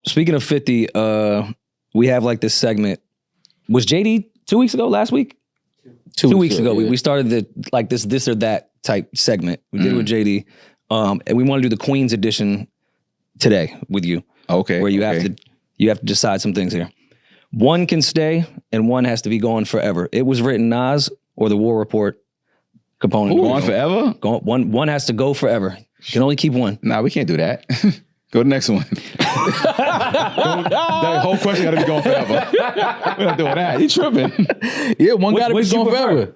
speaking of 50, we have like this segment. Was JD 2 weeks ago, last week? 2 weeks ago. Yeah. We started this or that type segment. We did it with JD. And we want to do the Queens edition today with you. Okay. Where you have to decide some things here. One can stay and one has to be gone forever. It was written Nas or the War Report component. Gone forever? One has to go forever. You can only keep one. Nah, we can't do that. Go to the next one. That whole question got to be gone forever. We're not doing that. You tripping. Yeah, one got to be gone forever.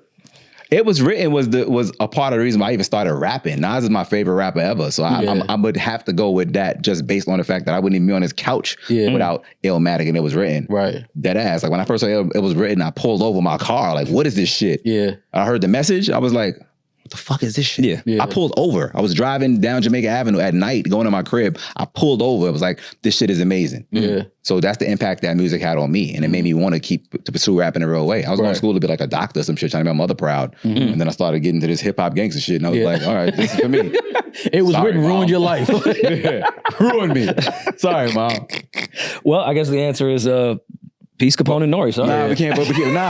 It was written was a part of the reason why I even started rapping. Nas is my favorite rapper ever, so I would have to go with that just based on the fact that I wouldn't even be on his couch without Illmatic and It Was Written. Right. Dead ass. Like when I first saw It Was Written, I pulled over my car. Like, what is this shit? Yeah. I heard the message. I was like, what the fuck is this shit? Yeah. I pulled over. I was driving down Jamaica Avenue at night, going to my crib. I pulled over. It was like, this shit is amazing. Yeah. So that's the impact that music had on me. And it made me want to pursue rap in a real way. I was going to school to be like a doctor or some shit, trying to make my mother proud. And then I started getting into this hip hop gangster shit. And I was like, all right, this is for me. It was written, ruined your life. Ruined me. Sorry, Mom. Well, I guess the answer is Peace, Capone, and Nori. Sorry. Nah,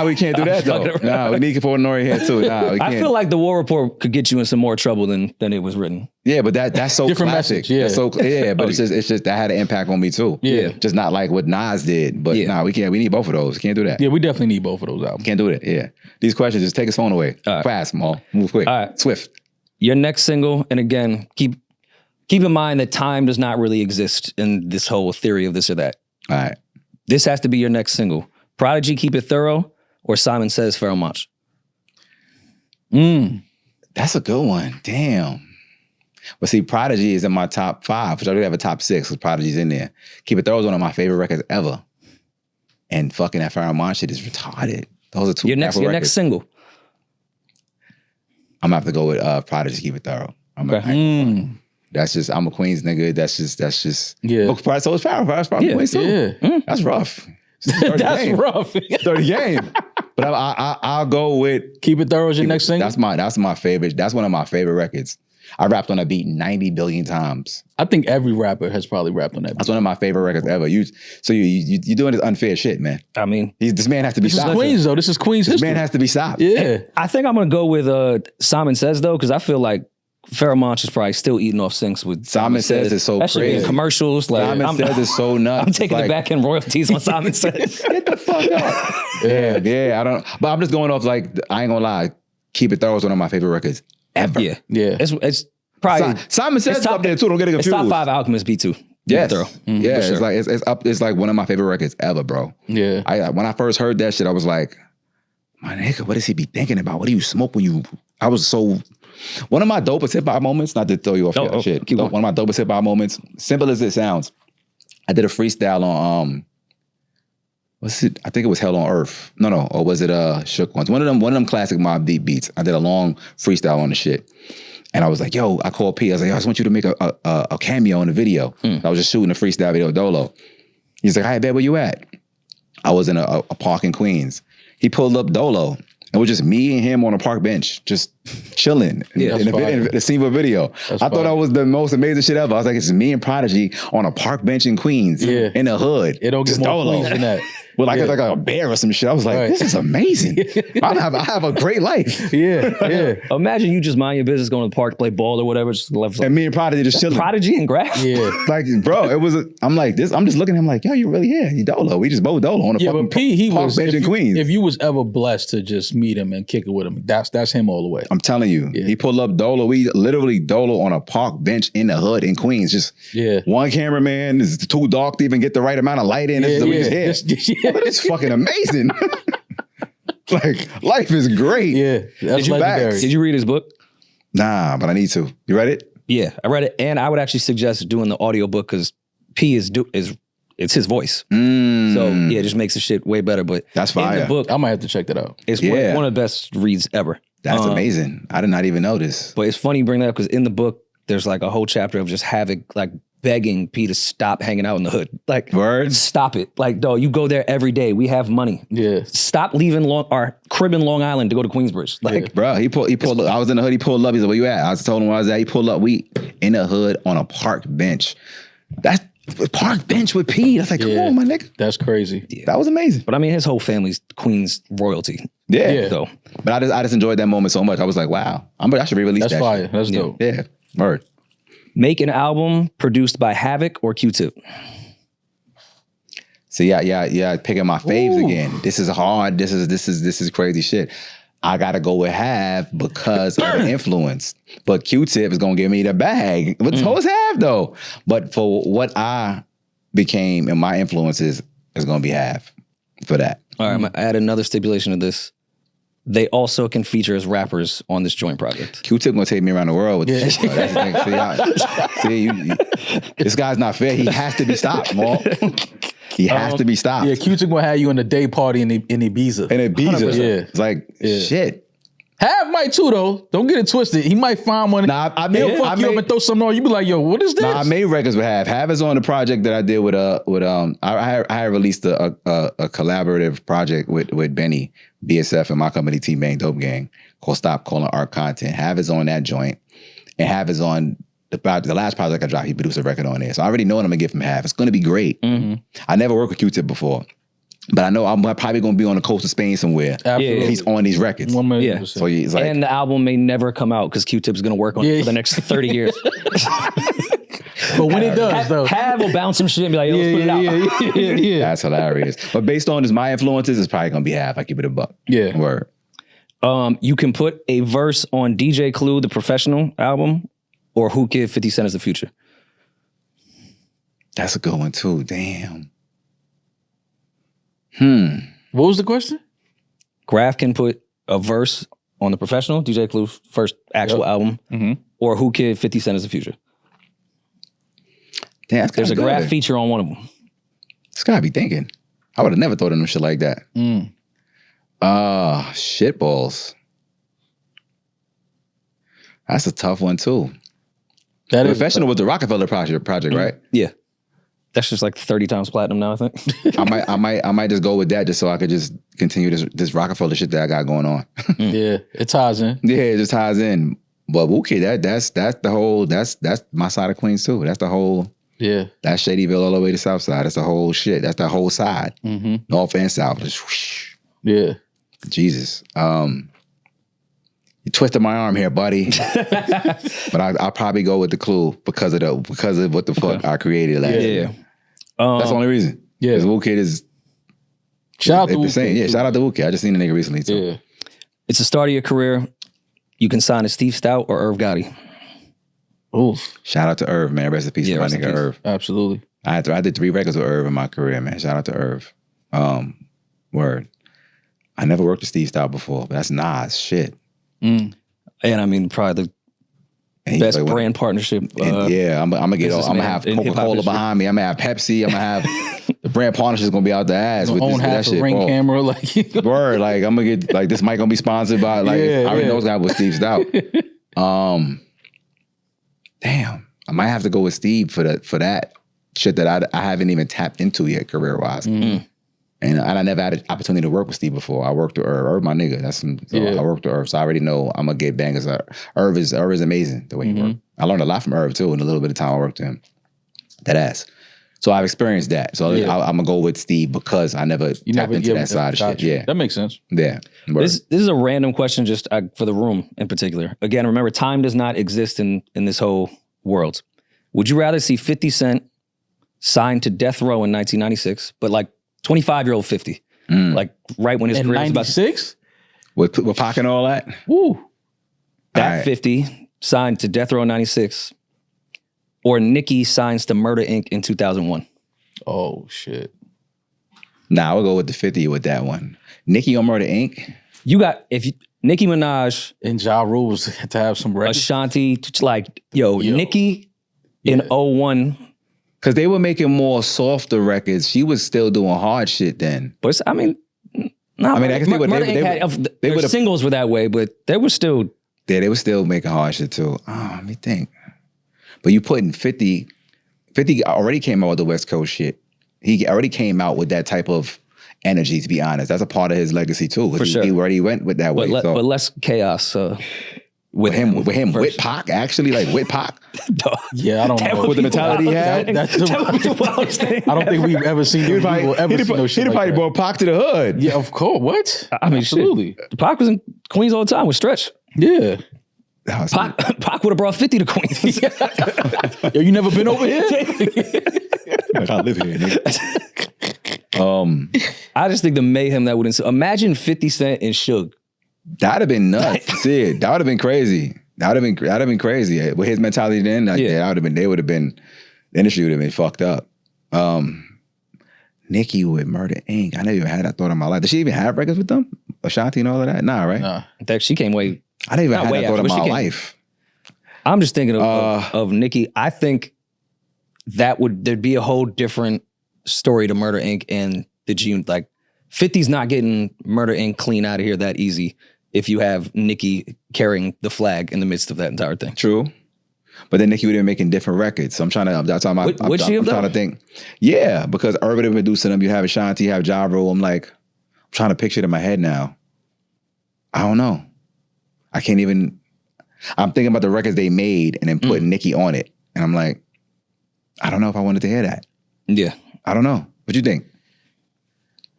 we can't do that though. Nah, we need Capone and Nori here too. Nah, we can't. I feel like the War Report could get you in some more trouble than It Was Written. Yeah, but that's so different classic. message. Yeah, that's so but it's just that had an impact on me too. Yeah, just not like what Nas did. But nah, we can't. We need both of those. Can't do that. Yeah, we definitely need both of those albums. Can't do it. Yeah, these questions just take his phone away. Right. Fast, Maul. Move quick. All right. Swift. Your next single, and again, keep in mind that time does not really exist in this whole theory of this or that. All right. This has to be your next single. Prodigy, Keep It Thorough, or Simon Says, Pharoah Monch? That's a good one. Damn. But see, Prodigy is in my top 5, which I do have a top 6 because Prodigy's in there. Keep It Thorough is one of my favorite records ever. And fucking that Pharoah Monch shit is retarded. Those are two your next single. I'm gonna have to go with Prodigy, Keep It Thorough. That's just, I'm a Queens nigga. That's just. Yeah. So it's Pharoah. That's probably Queens too. Yeah. That's rough. That's rough. 30 game. But I'll go with Keep It Thorough is your next single? That's my favorite. That's one of my favorite records. I rapped on a beat 90 billion times. I think every rapper has probably rapped on that beat. That's one of my favorite records ever. You're doing this unfair shit, man. I mean, this man has to be stopped. This is Queens though. This is Queens history. This man has to be stopped. Yeah. I think I'm gonna go with Simon Says though, because I feel like Pharoah Monch is probably still eating off syncs with Simon Says. Is so that crazy. Should be commercials. Like, Simon Says is so nuts. I'm taking the back end royalties on Simon Says. Get the fuck up. Yeah. I don't. But I'm just going off like I ain't gonna lie. Keep It Thorough is one of my favorite records ever. Yeah. It's probably Simon Says is up there too. Don't get it confused. It's top 5 Alchemist B2. Yes. Thorough. Yeah. Sure. It's up. It's like one of my favorite records ever, bro. Yeah. When I first heard that shit, I was like, my nigga, what does he be thinking about? What do you smoke when you? I was so. One of my dopest hip hop moments, not to throw you off your shit. One of my dopest hip hop moments, simple as it sounds. I did a freestyle on what's it? I think it was Hell on Earth. No, or was it Shook Ones? One of them classic Mobb Deep beats. I did a long freestyle on the shit. And I was like, yo, I called P. I was like, I just want you to make a cameo in the video. I was just shooting a freestyle video with Dolo. He's like, hi, babe, where you at? I was in a park in Queens. He pulled up Dolo. It was just me and him on a park bench, just chilling in the scene of a video. I thought that was the most amazing shit ever. I was like, it's me and Prodigy on a park bench in Queens, in the hood. It don't get more Queens than that. With like a bear or some shit. I was like, this is amazing. I have a great life. Yeah. Imagine you just mind your business, going to the park, play ball or whatever. Just left and me and Prodigy just chilling. Prodigy and GRAFH? Yeah. Like, bro, it was, I'm like this. I'm just looking at him like, yo, you really here. You Dolo. We just both Dolo on a fucking park bench in Queens. If you was ever blessed to just meet him and kick it with him, that's him all the way. I'm telling you. Yeah. He pulled up Dolo. We literally Dolo on a park bench in the hood in Queens. Just one cameraman. It's too dark to even get the right amount of light in. It's fucking amazing. Like, life is great. Yeah. That's legendary. Did you read his book? Nah, but I need to. You read it? Yeah, I read it. And I would actually suggest doing the audiobook because P is it's his voice. So yeah, it just makes the shit way better. But that's fire. In the book, I might have to check that out. It's one of the best reads ever. That's amazing. I did not even know this. But it's funny you bring that up because in the book, there's like a whole chapter of just having like begging P to stop hanging out in the hood. Like, words? Stop it. Like, dog, you go there every day. We have money. Yeah. Stop leaving our crib in Long Island to go to Queensbridge. Like, bro, he pulled up. I was in the hood. He pulled up. He's like, where you at? I told him where I was at. He pulled up. We in the hood on a park bench. That's park bench with Peeje. I was like, come on, my nigga. That's crazy. Yeah. That was amazing. But I mean, his whole family's Queens royalty. Yeah. So, but I just enjoyed that moment so much. I was like, wow, I should re-release that. That's fire. Shit. That's dope. Yeah. Word. make an album produced by Havoc or Q-Tip. So yeah, picking my faves again. This is hard. This is crazy shit. I gotta go with Hav because of the influence. But Q-Tip is gonna give me the bag. But so is Hav though. But for what I became and my influences is gonna be Hav for that. All right, I'm gonna add another stipulation to this. They also can feature as rappers on this joint project. Q-Tip gonna take me around the world with this shit, bro. That's the thing. This guy's not fair. He has to be stopped, Maul. He has to be stopped. Yeah, Q-Tip gonna have you in the day party in Ibiza. In Ibiza. Yeah. It's like, shit. Hav might too, though. Don't get it twisted. He might find one. Nah, he'll fuck you up and throw something on. You be like, yo, what is this? Nah, I made records with Hav. Hav is on the project that I did with I had released a collaborative project with Benny, BSF, and my company Team Bang Dope Gang called Stop Calling Art Content. Hav is on that joint, and Hav is on the last project I dropped. He produced a record on there, so I already know what I'm gonna get from Hav. It's gonna be great. Mm-hmm. I never worked with Q-Tip before. But I know I'm probably going to be on the coast of Spain somewhere. Absolutely. If he's on these records. 100%. Yeah. So he's like, and the album may never come out because Q-Tip's going to work on it for the next 30 years. But when it does, though. Hav will bounce some shit and be like, yo, let's put it out. Yeah. That's hilarious. But based on my influences, it's probably going to be Hav. I keep it a buck. Yeah. Word. You can put a verse on DJ Clue, the Professional album, or Who Kid 50 Cent is the Future. That's a good one too. Damn. What was the question? GRAFH can put a verse on the Professional, DJ Clue's first actual album, or Who Kid 50 Cent is the Future. Damn, There's a GRAFH feature on one of them. It's gotta be thinking. I would have never thought of no shit like that. Shit balls. That's a tough one too. That is Professional was the Rockefeller project, right? Yeah. That's just like 30 times platinum now, I think. I might just go with that just so I could just continue this Rockefeller shit that I got going on. Yeah, it ties in. Yeah, it just ties in. But okay, that's my side of Queens too. That's the whole. Yeah. That's Shadyville all the way to South Side. That's the whole shit. That's the whole side. North and South. Just whoosh. Yeah. Jesus. You twisted my arm here, buddy. But I'll probably go with the Clue because of what the fuck I created last year. That's the only reason. Yeah. Because Wu Kid is shout out to Wu Kid. Yeah, shout out to Wu Kid. I just seen the nigga recently too. Yeah. It's the start of your career. You can sign to Steve Stout or Irv Gotti. Oof. Shout out to Irv, man. Rest in peace to my nigga Irv. Absolutely. I did 3 records with Irv in my career, man. Shout out to Irv. Word. I never worked with Steve Stout before, but that's Nas shit. And I mean, probably the best brand partnership. I'm gonna have Coca-Cola behind me. I'm gonna have Pepsi. I'm gonna have the brand partnership is gonna be out the ass with that shit. Ring camera, like word. Like I'm gonna get like this mic gonna be sponsored by I already know it's gonna with Steve Stout. Damn, I might have to go with Steve for that shit that I haven't even tapped into yet career wise. And I never had an opportunity to work with Steve before. I worked with Irv. Irv, my nigga. I worked with Irv, so I already know I'm gonna get bangers. Irv is amazing the way he works. I learned a lot from Irv too in a little bit of time I worked with him. That ass. So I've experienced that. So I'm gonna go with Steve because I never tapped into that side of shit. Yeah, that makes sense. Yeah. This is a random question, just for the room in particular. Again, remember, time does not exist in this whole world. Would you rather see 50 Cent signed to death row in 1996, but like 25-year-old 50, like right when his career was about 96? With Pac and all that? Woo. That 50 signed to death row in 96, or Nicki signs to Murder Inc. in 2001? Oh, shit. Nah, I would go with the 50 with that one. Nicki on Murder Inc. You got, Nicki Minaj and Ja Rule was to have some records. Ashanti, like, Nicki in 01. Because they were making more softer records. She was still doing hard shit then. But I mean, I guess their singles were that way, but they were still. Yeah, they were still making hard shit too. Let me think. But you putting 50 already came out with the West Coast shit. He already came out with that type of energy, to be honest. That's a part of his legacy too. For sure. He already went with that way. But less chaos. With him, with Pac, actually, like with Pac. Yeah, I don't know. With the mentality he had. I don't think we've ever seen He'd probably brought Pac to the hood. Yeah, of course. What? I mean, absolutely. Shit. Pac was in Queens all the time with Stretch. Yeah. Pac would have brought 50 to Queens. Yo, you never been over here? I live here, nigga. I just think the mayhem that would ensue. Imagine 50 Cent and Suge. That'd have been nuts. See, that would have been crazy. That'd have been crazy. With his mentality then, the industry would have been fucked up. Nicki with Murder Inc. I never even had that thought in my life. Did she even have records with them? Ashanti and all of that? Nah, right? Nah. In fact, she came way. I didn't even have that thought in my life. I'm just thinking of Nicki. I think there'd be a whole different story to Murder Inc. and the G. Like 50's not getting Murder Inc. clean out of here that easy if you have Nicki carrying the flag in the midst of that entire thing. True. But then Nicki would have been making different records. So I'm trying to think. Yeah, because Irv would have been producing them. You have Ashanti, you have Ja Rule. I'm trying to picture it in my head now. I don't know. I'm thinking about the records they made and then putting Nicki on it. And I'm like, I don't know if I wanted to hear that. Yeah. I don't know. What you think?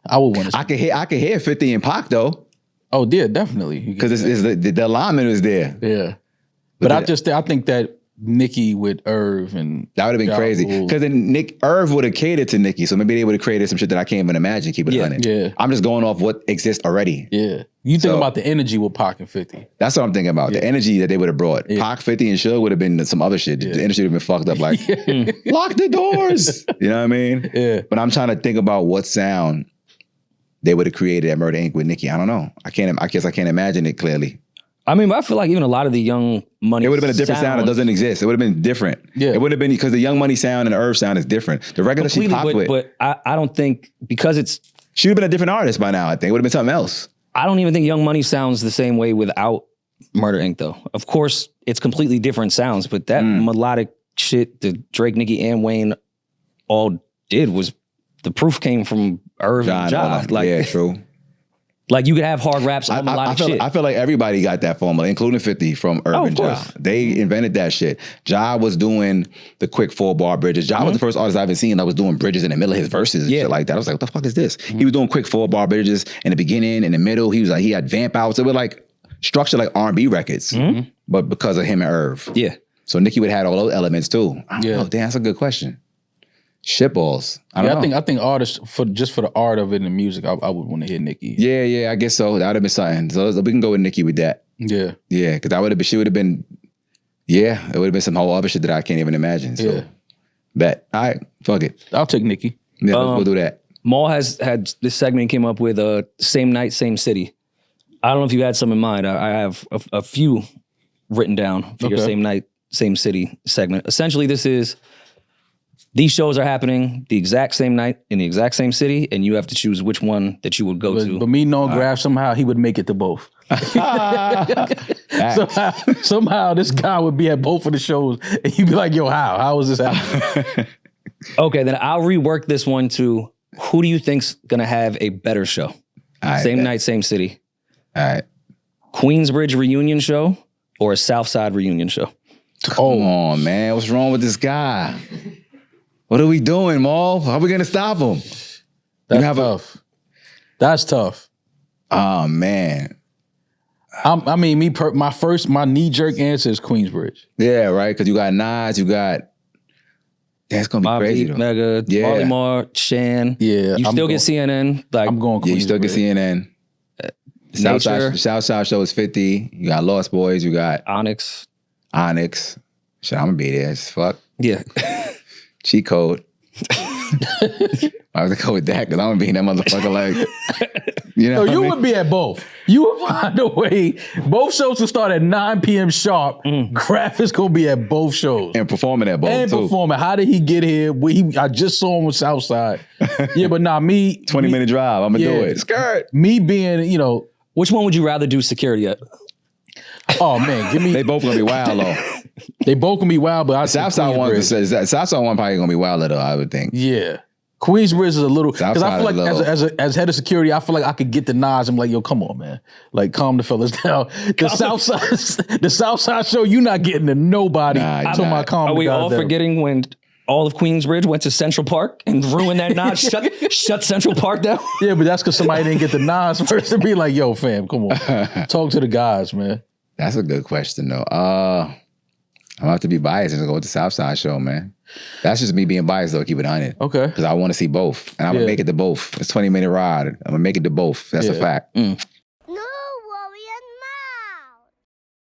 I would want to. I could hear 50 and Pac though. Oh, yeah, definitely. Because the alignment is there. Yeah. But I think that Nicki with Irv and that would have been crazy. Because then Irv would have catered to Nicki, so maybe they would have created some shit that I can't even imagine. Keep it 100. Yeah. I'm just going off what exists already. Yeah. You think about the energy with Pac and 50. That's what I'm thinking about. The energy that they would have brought. Yeah. Pac, 50, and Suge would have been some other shit. The industry would have been fucked up. Like, lock the doors. You know what I mean? Yeah. But I'm trying to think about what sound they would have created at Murder Inc. with Nicki. I don't know. I guess I can't imagine it clearly. I mean, I feel like even a lot of the Young Money, it would have been a different sound that doesn't exist. It would have been different. Yeah. It would have been because the Young Money sound and the Irv sound is different. The record that she popped with. But I don't think, because she would have been a different artist by now, I think. It would have been something else. I don't even think Young Money sounds the same way without Murder Inc. though. Of course, it's completely different sounds, but that melodic shit that Drake, Nicki, and Wayne all did was, the proof came from Irv and Ja. Like, yeah, true. Like you could have hard raps on melodic shit. I feel like everybody got that formula, including 50 from Irv and Ja. They invented that shit. Ja was doing the quick 4-bar bridges. Ja was the first artist I've ever seen that was doing bridges in the middle of his verses and shit like that. I was like, what the fuck is this? He was doing quick 4-bar bridges in the beginning, in the middle. He had vamp outs. It was like structured like R&B records, but because of him and Irv. Yeah. So Nicki would have had all those elements too. I don't know. Damn, that's a good question. Shitballs. I think artists for the art of it and the music, I would want to hear Nicki. Yeah, I guess so. That would have been something. So we can go with Nicki with that. Yeah. Yeah, because she would have been, it would have been some whole other shit that I can't even imagine. So bet. All right, fuck it. I'll take Nicki. Yeah, we'll do that. Maul has had this segment came up with Same Night, Same City. I don't know if you had some in mind. I have a few written down for your Same Night, Same City segment. Essentially, these shows are happening the exact same night in the exact same city, and you have to choose which one that you would go to. But me knowing GRAFH, somehow he would make it to both. somehow this guy would be at both of the shows, and you'd be like, yo, how? How is this happening? Okay, then I'll rework this one to, who do you think's gonna have a better show? Same night, same city. All right. Queensbridge reunion show or a Southside reunion show? Come on, man. What's wrong with this guy? What are we doing, Maul? How are we gonna stop him? That's tough. That's tough. Oh man. My knee-jerk answer is Queensbridge. Yeah, right. Because you got Nas, you got. That's gonna be Mobb crazy. Deep, Mega, Marley Marl, Shan. Yeah, you still get CNN. Like I'm going Queensbridge. Yeah, you still get CNN. The Southside show is 50. You got Lost Boys. You got Onyx. Shit, I'm gonna be there as fuck. Yeah. Cheat code. I was gonna go with that because I'm gonna be in that motherfucker like, you know. So you would be at both. You would find a way. Both shows will start at 9 p.m. sharp. GRAFH is gonna be at both shows and performing at both too. How did he get here? I just saw him with Southside. Yeah, but me. 20-minute drive. I'm gonna do it. Skirt. Me being, which one would you rather do security at? Oh man, give me. They both gonna be wild though. They both gonna be wild, but Southside one probably gonna be wilder though, I would think. Yeah. Queensbridge is a little, because I feel like Southside as head of security, I feel like I could get the nods. I'm like, yo, come on, man. Like, calm the fellas down. The Southside show, you not getting to nobody. Are we all forgetting when all of Queensbridge went to Central Park and ruined that nod? shut Central Park down? Yeah, but that's because somebody didn't get the nods first to be like, yo, fam, come on. Talk to the guys, man. That's a good question, though. I'm going to have to be biased and go with the Southside show, man. That's just me being biased, though, keep it 100. Okay. Because I want to see both. And I'm going to make it to both. It's a 20-minute ride. I'm going to make it to both. That's a fact.